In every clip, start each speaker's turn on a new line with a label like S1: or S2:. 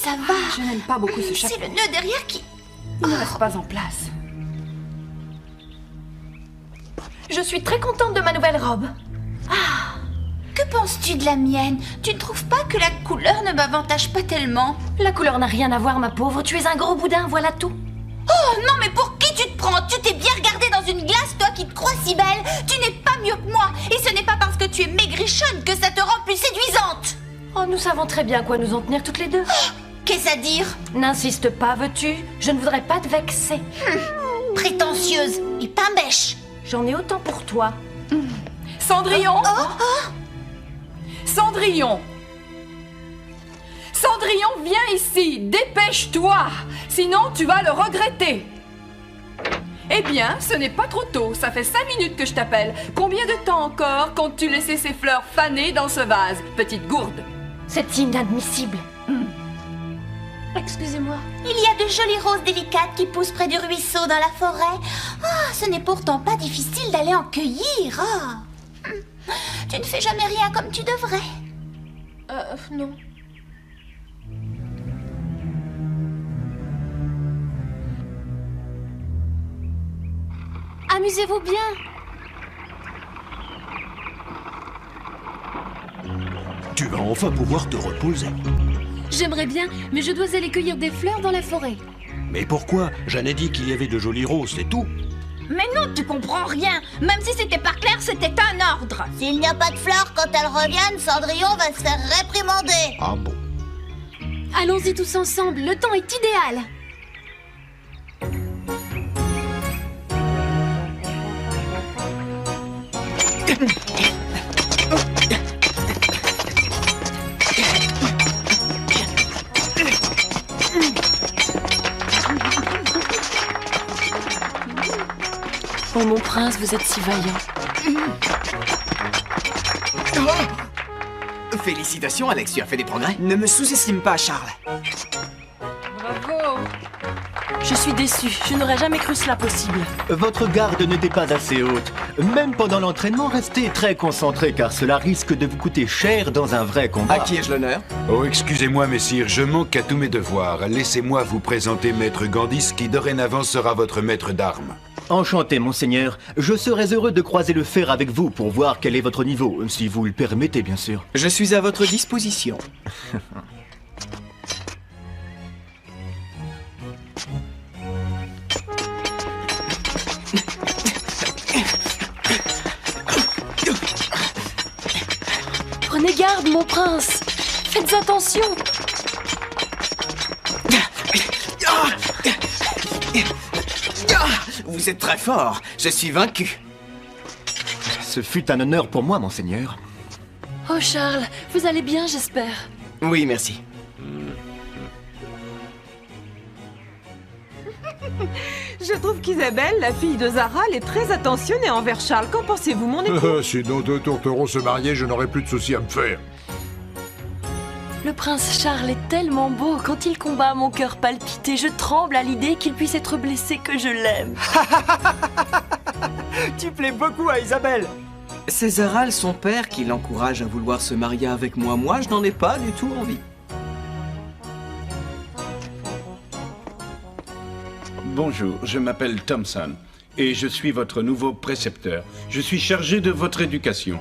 S1: ça va.
S2: Je n'aime pas beaucoup ce chapeau.
S1: C'est le nœud derrière qui...
S2: Il ne reste pas en place. Je suis très contente de ma nouvelle robe.
S1: Que penses-tu de la mienne? Tu ne trouves pas que la couleur ne m'avantage pas tellement?
S2: La couleur n'a rien à voir, ma pauvre. Tu es un gros boudin, voilà tout.
S1: Oh non, mais pour qui tu te prends? Tu t'es bien regardée dans une glace, toi qui te crois si belle. Tu n'es pas mieux que moi. Et ce n'est pas parce que tu es maigrichonne que ça te rend plus séduisante.
S2: Oh, nous savons très bien à quoi nous en tenir toutes les deux.
S1: Qu'est-ce à dire?
S2: N'insiste pas, veux-tu? Je ne voudrais pas te vexer.
S1: Prétentieuse et pimbèche.
S2: J'en ai autant pour toi. Cendrillon! Cendrillon! Cendrillon, viens ici! Dépêche-toi! Sinon, tu vas le regretter! Eh bien, ce n'est pas trop tôt. Ça fait 5 minutes que je t'appelle. Combien de temps encore comptes-tu laisser ces fleurs faner dans ce vase, petite gourde? C'est inadmissible. Excusez-moi.
S1: Il y a de jolies roses délicates qui poussent près du ruisseau dans la forêt. Ce n'est pourtant pas difficile d'aller en cueillir. Tu ne fais jamais rien comme tu devrais.
S2: Non.
S3: Amusez-vous bien.
S4: Tu vas enfin pouvoir te reposer.
S3: J'aimerais bien, mais je dois aller cueillir des fleurs dans la forêt.
S4: Mais pourquoi? J'en ai dit qu'il y avait de jolies roses, c'est tout.
S1: Mais non, tu comprends rien. Même si c'était pas clair, c'était un ordre. S'il n'y a pas de fleurs quand elles reviennent, Cendrillon va se faire réprimander.
S4: Ah bon?
S3: Allons-y tous ensemble, le temps est idéal.
S2: Oh mon prince, vous êtes si vaillant.
S5: Félicitations, Alex, tu as fait des progrès. Ne me sous-estime pas, Charles.
S2: Bravo! Je suis déçue. Je n'aurais jamais cru cela possible.
S6: Votre garde n'était pas assez haute. Même pendant l'entraînement, restez très concentré car cela risque de vous coûter cher dans un vrai combat.
S5: À qui ai-je l'honneur?
S7: Oh, excusez-moi, messire, je manque à tous mes devoirs. Laissez-moi vous présenter Maître Gandis, qui dorénavant sera votre maître d'armes.
S6: Enchanté, monseigneur. Je serais heureux de croiser le fer avec vous pour voir quel est votre niveau, si vous le permettez, bien sûr.
S5: Je suis à votre disposition.
S2: Prenez garde, mon prince. Faites attention.
S5: Vous êtes très fort. Je suis vaincu.
S6: Ce fut un honneur pour moi, monseigneur.
S2: Oh Charles, vous allez bien, j'espère.
S5: Oui, merci.
S8: Je trouve qu'Isabelle, la fille de Zara, elle est très attentionnée envers Charles. Qu'en pensez-vous, mon époux?
S9: Si nos deux tourtereaux se mariaient, je n'aurais plus de soucis à me faire.
S2: Le prince Charles est tellement beau. Quand il combat, mon cœur palpite et je tremble à l'idée qu'il puisse être blessé, que je l'aime.
S5: Tu plais beaucoup à Isabelle. C'est Zara, son père, qui l'encourage à vouloir se marier avec moi. Moi, je n'en ai pas du tout envie.
S10: Bonjour, je m'appelle Thompson et je suis votre nouveau précepteur. Je suis chargé de votre éducation.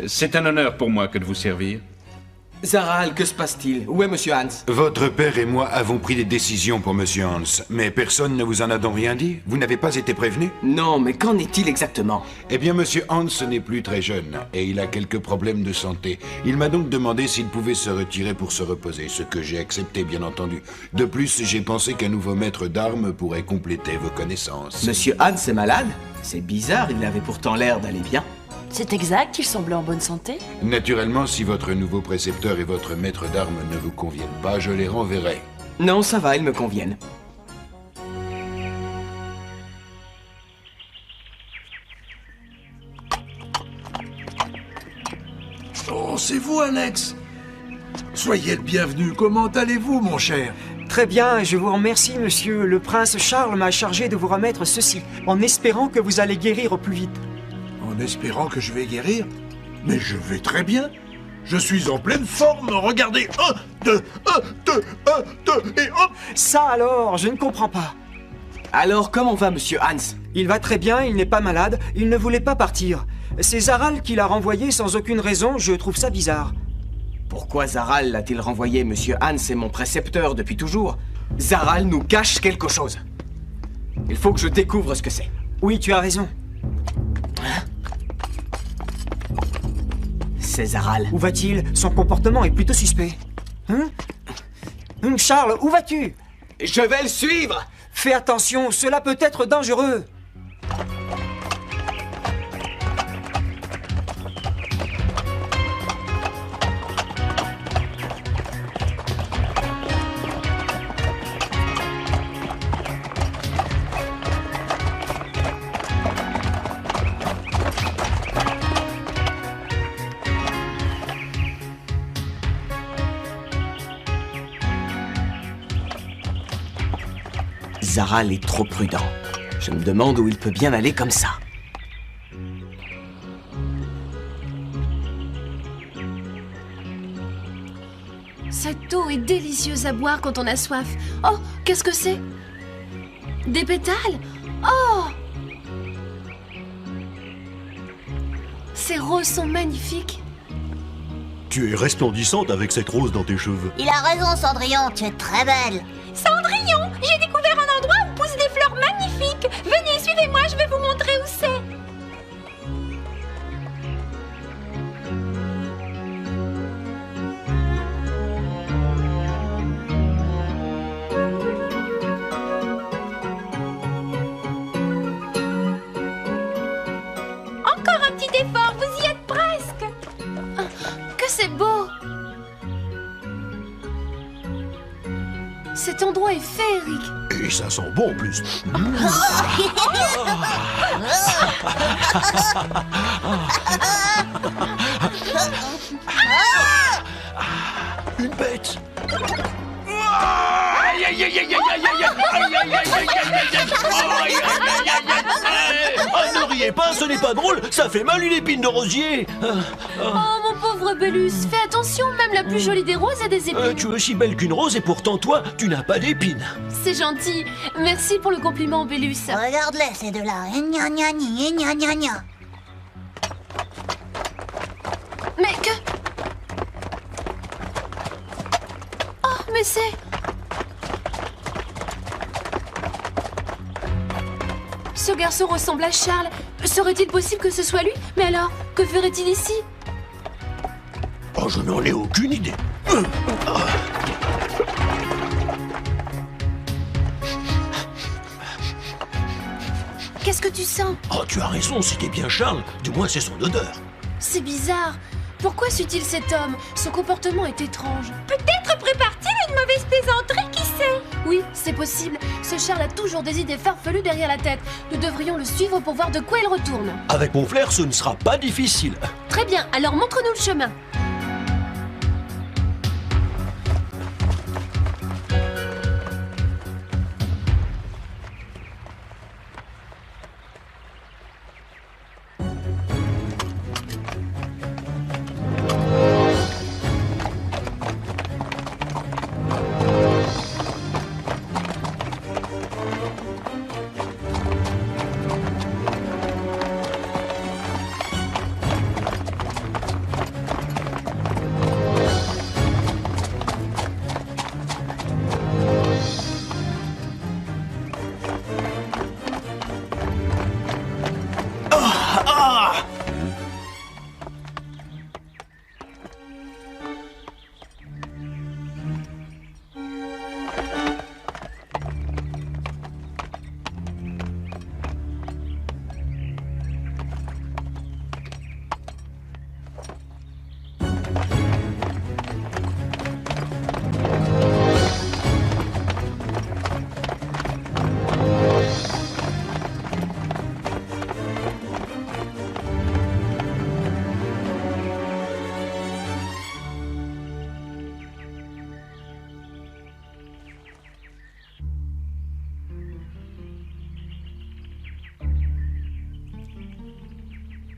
S10: C'est un honneur pour moi que de vous servir.
S5: Zara, que se passe-t-il? Où est Monsieur Hans?
S7: Votre père et moi avons pris des décisions pour Monsieur Hans, mais personne ne vous en a donc rien dit? Vous n'avez pas été prévenu?
S5: Non, mais qu'en est-il exactement?
S7: Eh bien, Monsieur Hans n'est plus très jeune, et il a quelques problèmes de santé. Il m'a donc demandé s'il pouvait se retirer pour se reposer, ce que j'ai accepté, bien entendu. De plus, j'ai pensé qu'un nouveau maître d'armes pourrait compléter vos connaissances.
S5: Monsieur Hans est malade? C'est bizarre, il avait pourtant l'air d'aller bien.
S2: C'est exact, il semblait en bonne santé.
S7: Naturellement, si votre nouveau précepteur et votre maître d'armes ne vous conviennent pas, je les renverrai.
S5: Non, ça va, ils me conviennent.
S9: Oh, c'est vous, Alex. Soyez le bienvenu. Comment allez-vous, mon cher?
S11: Très bien, je vous remercie, monsieur. Le prince Charles m'a chargé de vous remettre ceci, en espérant que vous allez guérir au plus vite.
S9: En espérant que je vais guérir? Mais je vais très bien. Je suis en pleine forme, regardez. 1, 2, 1, 2, 1, 2, et hop.
S11: Ça alors, je ne comprends pas.
S5: Alors, comment va Monsieur Hans?
S11: Il va très bien, il n'est pas malade, il ne voulait pas partir. C'est Zaral qui l'a renvoyé sans aucune raison, je trouve ça bizarre.
S5: Pourquoi Zaral l'a-t-il renvoyé? Monsieur Hans est mon précepteur depuis toujours. Zaral nous cache quelque chose. Il faut que je découvre ce que c'est.
S11: Oui, tu as raison.
S5: C'est Zaral.
S11: Où va-t-il? Son comportement est plutôt suspect. Charles, où vas-tu?
S5: Je vais le suivre.
S11: Fais attention, cela peut être dangereux.
S5: Zaral est trop prudent. Je me demande où il peut bien aller comme ça.
S3: Cette eau est délicieuse à boire quand on a soif. Oh, qu'est-ce que c'est? Des pétales? Oh! Ces roses sont magnifiques.
S4: Tu es resplendissante avec cette rose dans tes cheveux.
S1: Il a raison, Cendrillon, tu es très belle.
S12: Cendrillon, j'ai découvert un endroit où poussent des fleurs magnifiques. Venez, suivez-moi, je vais vous montrer où c'est. Encore un petit effort, vous y êtes presque.
S3: Que c'est beau! Cet endroit est féerique.
S4: Et ça sent bon en plus. Une bête. Oh, ne riez pas, ce n'est pas drôle. Ça fait mal une épine de rosier.
S3: Oh, mon pauvre Bélus, fais attention, même la plus jolie des roses a des épines.
S4: Tu es aussi belle qu'une rose et pourtant toi, tu n'as pas d'épines.
S3: C'est gentil. Merci pour le compliment, Bélus.
S1: Regarde-les, ces deux-là. Gna gna gna gna gna gna.
S3: Mais que... Oh, mais c'est... Ce garçon ressemble à Charles. Serait-il possible que ce soit lui? Mais alors, que ferait-il ici?
S4: Oh, je n'en ai aucune idée.
S3: Qu'est-ce que tu sens?
S4: Oh, tu as raison, c'était bien Charles. Du moins, c'est son odeur.
S3: C'est bizarre. Pourquoi suit-il cet homme? Son comportement est étrange.
S12: Peut-être prépare-t-il une mauvaise plaisanterie, qui sait?
S3: Oui, c'est possible. Ce Charles a toujours des idées farfelues derrière la tête. Nous devrions le suivre pour voir de quoi il retourne.
S4: Avec mon flair, ce ne sera pas difficile.
S3: Très bien, alors montre-nous le chemin.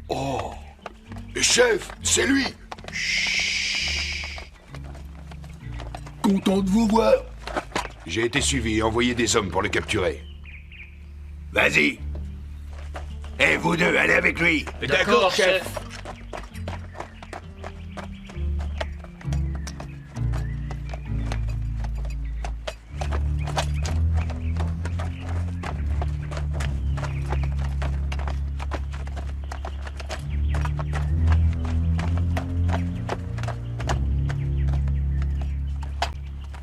S7: Oh, chef, c'est lui. Chut.
S9: content de vous voir.
S7: J'ai été suivi et envoyé des hommes pour le capturer.
S13: Vas-y. Et vous deux, allez avec lui.
S4: D'accord, chef.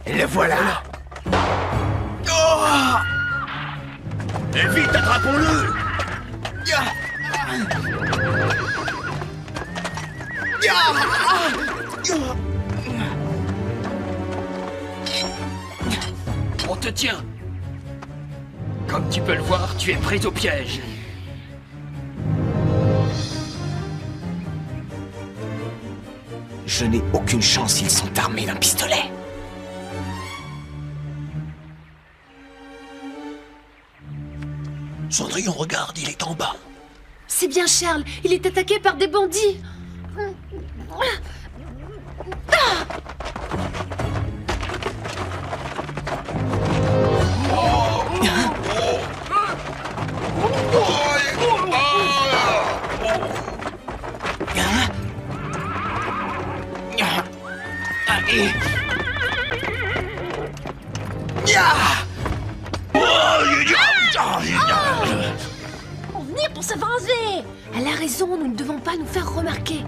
S13: Le voilà.
S4: Oh et vite, attrapons-le.
S14: On te tient. Comme tu peux le voir, tu es pris au piège.
S5: Je n'ai aucune chance, ils sont armés d'un pistolet.
S4: Cendrillon, regarde, il est en bas.
S3: C'est bien Charles, il est attaqué par des bandits.
S12: On venait pour se venger.
S3: Elle a raison, nous ne devons pas nous faire remarquer.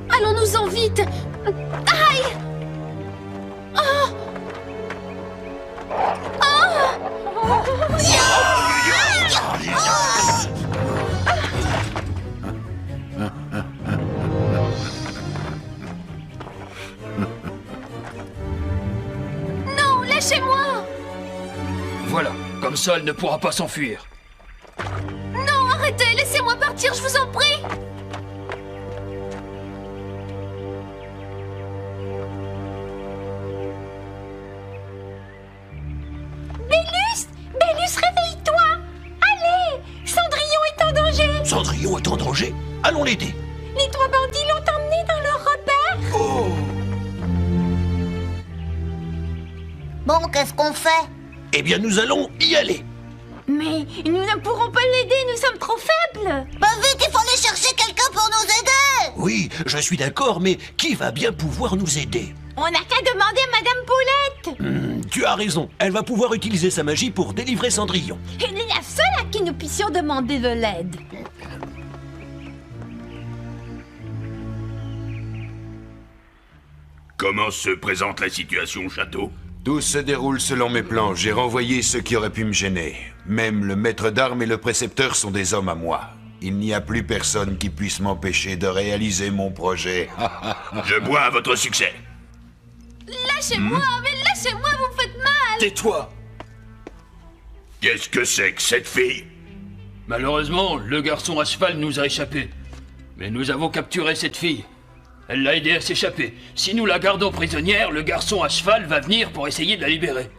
S3: Allons-nous-en vite. Aïe. Non, lâchez-moi.
S14: Voilà, comme ça elle ne pourra pas s'enfuir.
S3: Non, arrêtez, laissez-moi partir, je vous en prie.
S12: Bélus, réveille-toi. Allez, Cendrillon est en danger.
S4: Cendrillon est en danger. Allons l'aider.
S12: Les 3 bandits l'ont emmené dans leur repère.
S4: Oh.
S1: Bon, qu'est-ce qu'on fait?
S4: Eh bien, nous allons y aller.
S12: Mais nous ne pourrons pas l'aider, nous sommes trop faibles.
S1: Bah vite, il faut aller chercher quelqu'un pour nous aider.
S4: Oui, je suis d'accord, mais qui va bien pouvoir nous aider?
S12: On n'a qu'à demander à Madame Poulette.
S4: Tu as raison. Elle va pouvoir utiliser sa magie pour délivrer Cendrillon.
S12: Elle est la seule à qui nous puissions demander de l'aide.
S13: Comment se présente la situation au château?
S7: Tout se déroule selon mes plans. J'ai renvoyé ceux qui auraient pu me gêner. Même le maître d'armes et le précepteur sont des hommes à moi. Il n'y a plus personne qui puisse m'empêcher de réaliser mon projet.
S13: Je bois à votre succès.
S3: Lâchez-moi, mais lâchez-moi, vous me faites mal.
S14: Tais-toi.
S13: Qu'est-ce que c'est que cette fille?
S14: Malheureusement, le garçon à cheval nous a échappé. Mais nous avons capturé cette fille. Elle l'a aidé à s'échapper. Si nous la gardons prisonnière, le garçon à cheval va venir pour essayer de la libérer.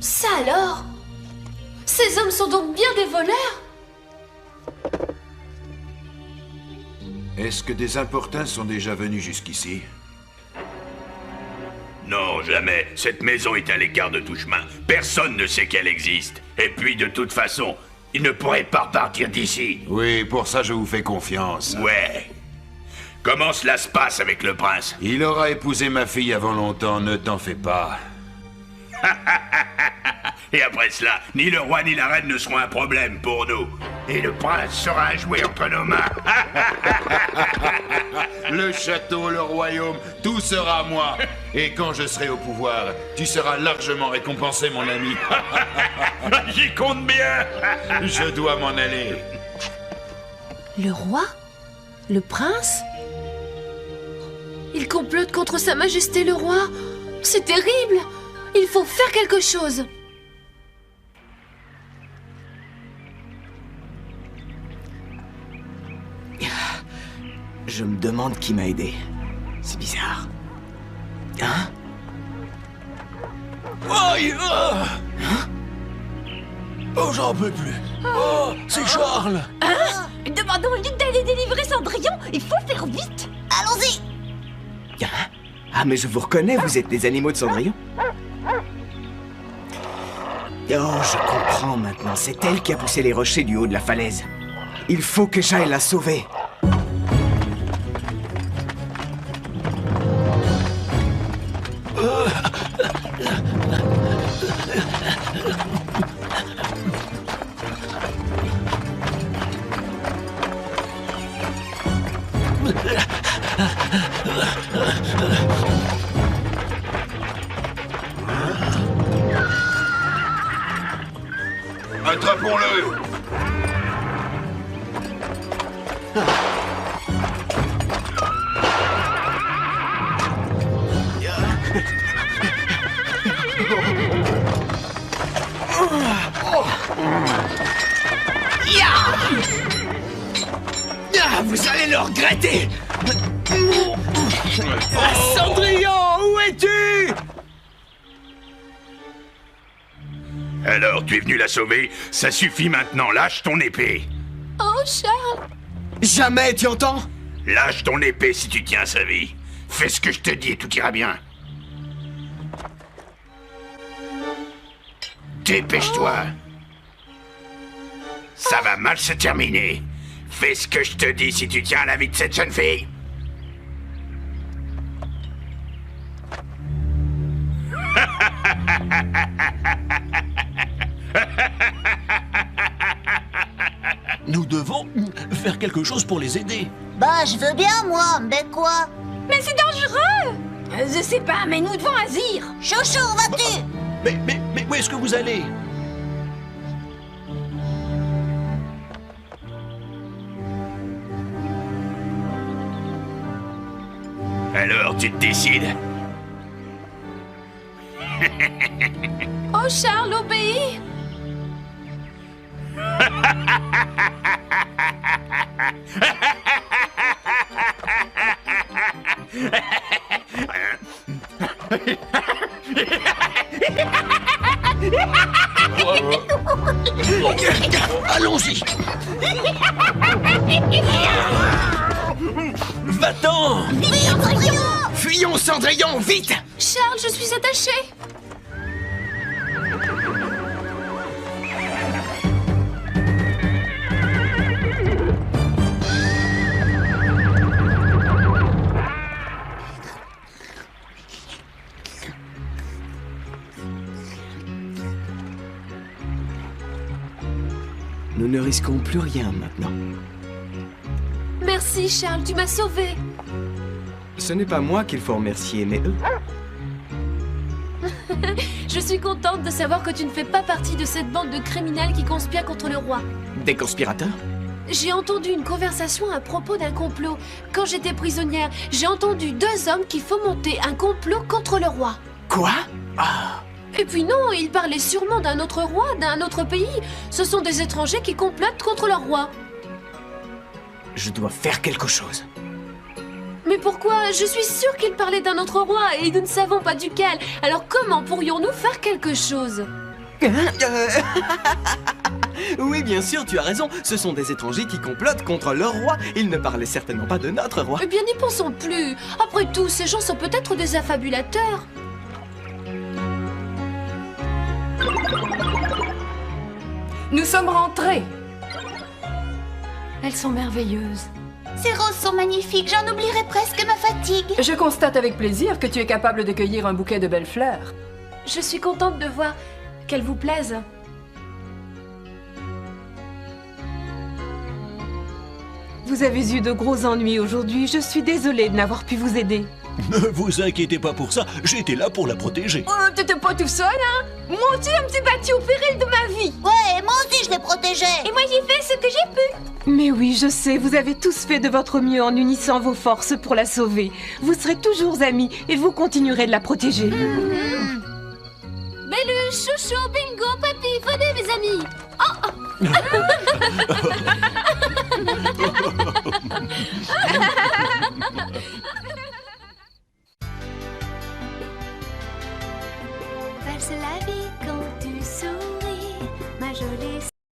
S3: Ça alors? Ces hommes sont donc bien des voleurs?
S7: Est-ce que des importuns sont déjà venus jusqu'ici?
S13: Non, jamais. Cette maison est à l'écart de tout chemin. Personne ne sait qu'elle existe. Et puis, de toute façon, il ne pourrait pas repartir d'ici.
S7: Oui, pour ça je vous fais confiance.
S13: Ouais. Comment cela se passe avec le prince?
S7: Il aura épousé ma fille avant longtemps, ne t'en fais pas.
S13: Et après cela, ni le roi ni la reine ne seront un problème pour nous. Et le prince sera un jouet entre nos mains.
S7: Le château, le royaume, tout sera à moi. Et quand je serai au pouvoir, tu seras largement récompensé, mon ami.
S13: J'y compte bien.
S7: Je dois m'en aller.
S3: Le roi? Le prince? Il complote contre Sa Majesté le roi? C'est terrible! Il faut faire quelque chose!
S5: Je me demande qui m'a aidé. C'est bizarre. Hein?
S4: Aïe! Oh, j'en peux plus. Oh, c'est Charles.
S12: Hein? Demandons-lui d'aller délivrer Cendrillon. Il faut faire vite.
S1: Allons-y.
S5: Ah, mais je vous reconnais, vous êtes des animaux de Cendrillon. Oh, je comprends maintenant. C'est elle qui a poussé les rochers du haut de la falaise. Il faut que j'aille la sauver.
S7: Attrapons-le!
S5: Vous allez le regretter! Cendrillon, où es-tu?
S13: Alors, tu es venu la sauver? Ça suffit maintenant, lâche ton épée!
S3: Oh, Charles!
S5: Jamais, tu entends?
S13: Lâche ton épée si tu tiens à sa vie. Fais ce que je te dis et tout ira bien. Dépêche-toi. Ça va mal se terminer. Fais ce que je te dis si tu tiens à la vie de cette jeune fille.
S4: Nous devons faire quelque chose pour les aider.
S1: Bah, je veux bien, moi, mais quoi?
S12: Mais c'est dangereux. Je sais pas, mais nous devons agir.
S1: Chouchou, vas-tu?
S4: Mais où est-ce que vous allez?
S13: Alors, tu te décides?
S3: Oh, Charles, obéis!
S4: Allons-y! Va-t'en!
S5: Fuyons, Cendrillon, vite!
S3: Charles, je suis attachée!
S5: Nous ne risquons plus rien maintenant.
S3: Merci, Charles, tu m'as sauvée.
S5: Ce n'est pas moi qu'il faut remercier, mais eux.
S3: Je suis contente de savoir que tu ne fais pas partie de cette bande de criminels qui conspirent contre le roi.
S5: Des conspirateurs?
S3: J'ai entendu une conversation à propos d'un complot. Quand j'étais prisonnière, j'ai entendu 2 hommes qui fomentaient un complot contre le roi.
S5: Quoi?
S3: Et puis non, ils parlaient sûrement d'un autre roi, d'un autre pays. Ce sont des étrangers qui complotent contre leur roi.
S5: Je dois faire quelque chose.
S3: Mais pourquoi? Je suis sûre qu'ils parlaient d'un autre roi et nous ne savons pas duquel. Alors comment pourrions-nous faire quelque chose?
S5: Oui, bien sûr, tu as raison. Ce sont des étrangers qui complotent contre leur roi. Ils ne parlaient certainement pas de notre roi.
S3: Eh bien, n'y pensons plus. Après tout, ces gens sont peut-être des affabulateurs.
S2: Nous sommes rentrés. Elles sont merveilleuses.
S1: Ces roses sont magnifiques, j'en oublierai presque ma fatigue.
S2: Je constate avec plaisir que tu es capable de cueillir un bouquet de belles fleurs.
S3: Je suis contente de voir qu'elles vous plaisent.
S8: Vous avez eu de gros ennuis aujourd'hui. Je suis désolée de n'avoir pu vous aider.
S4: Ne vous inquiétez pas pour ça, j'étais là pour la protéger.
S12: Oh, t'étais pas tout seul, hein? Moi aussi, je me suis battue au péril de ma vie.
S1: Ouais, moi aussi, je l'ai protégée.
S12: Et moi, j'ai fait ce que j'ai pu.
S8: Mais oui, je sais, vous avez tous fait de votre mieux en unissant vos forces pour la sauver. Vous serez toujours amis et vous continuerez de la protéger.
S3: Bélu, chouchou, bingo, papy, venez mes amis.
S15: c'est la vie quand tu